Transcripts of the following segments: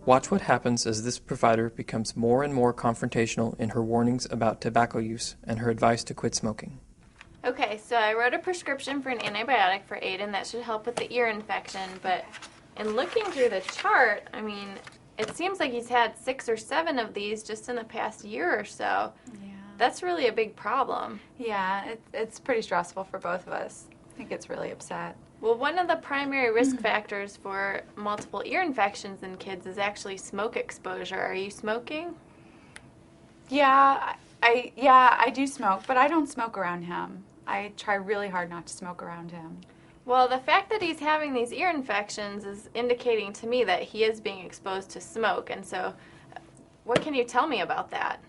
Watch what happens as this provider becomes more and more confrontational in her warnings about tobacco use and her advice to quit smoking. Okay, so I wrote a prescription for an antibiotic for Aiden that should help with the ear infection, but in looking through the chart, I mean, it seems like he's had 6 or 7 of these just in the past year or so. Yeah. That's really a big problem. Yeah, it's pretty stressful for both of us. I think it's really upset. Well, one of the primary risk factors for multiple ear infections in kids is actually smoke exposure. Are you smoking? Yeah, I do smoke, but I don't smoke around him. I try really hard not to smoke around him. Well, the fact that he's having these ear infections is indicating to me that he is being exposed to smoke. And so what can you tell me about that?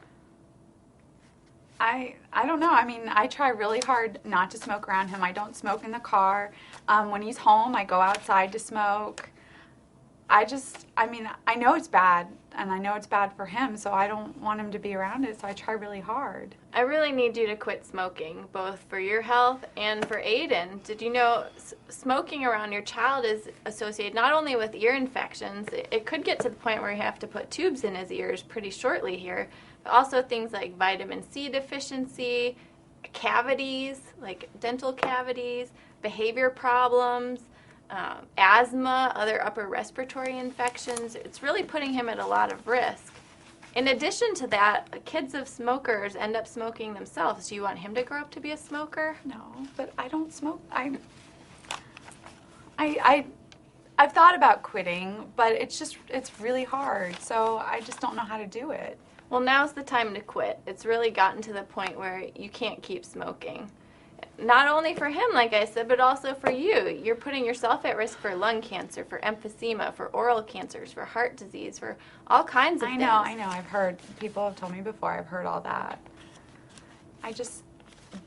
I don't know. I mean, I try really hard not to smoke around him. I don't smoke in the car. When he's home, I go outside to smoke. I mean, I know it's bad, and I know it's bad for him, so I don't want him to be around it, so I try really hard. I really need you to quit smoking, both for your health and for Aiden. Did you know smoking around your child is associated not only with ear infections, it could get to the point where you have to put tubes in his ears pretty shortly here, but also things like vitamin C deficiency, cavities, like dental cavities, behavior problems, asthma, other upper respiratory infections. It's really putting him at a lot of risk. In addition to that, kids of smokers end up smoking themselves. Do you want him to grow up to be a smoker? No, but I don't smoke. I've thought about quitting, but it's really hard, so I just don't know how to do it. Well, now's the time to quit. It's really gotten to the point where you can't keep smoking. Not only for him, like I said, but also for you. You're putting yourself at risk for lung cancer, for emphysema, for oral cancers, for heart disease, for all kinds of things. I know. I've heard, people have told me before, I've heard all that. I just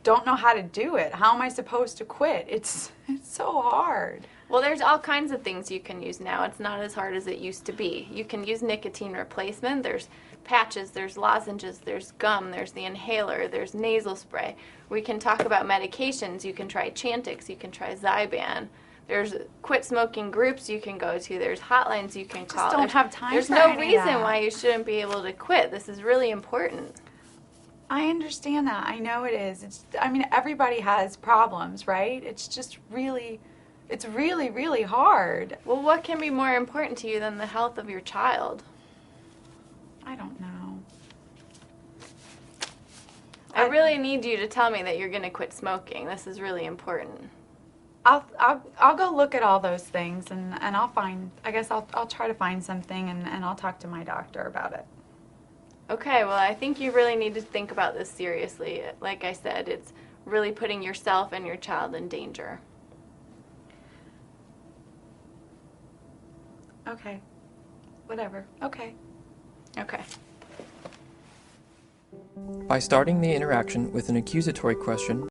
don't know how to do it. How am I supposed to quit? It's so hard. Well, there's all kinds of things you can use now. It's not as hard as it used to be. You can use nicotine replacement. There's patches, there's lozenges, there's gum, there's the inhaler, there's nasal spray. We can talk about medications. You can try Chantix, you can try Zyban. There's quit smoking groups you can go to. There's hotlines you can call. I just don't have time There's for no any of reason that. why you shouldn't be able to quit. This is really important. I understand that. I know it is. I mean, everybody has problems, right? It's really, really hard. Well, what can be more important to you than the health of your child? I don't know. I really need you to tell me that you're going to quit smoking. This is really important. I'll go look at all those things and I'll find, I guess I'll try to find something and I'll talk to my doctor about it. Okay, well, I think you really need to think about this seriously. Like I said, it's really putting yourself and your child in danger. Okay. Whatever. Okay. Okay. By starting the interaction with an accusatory question,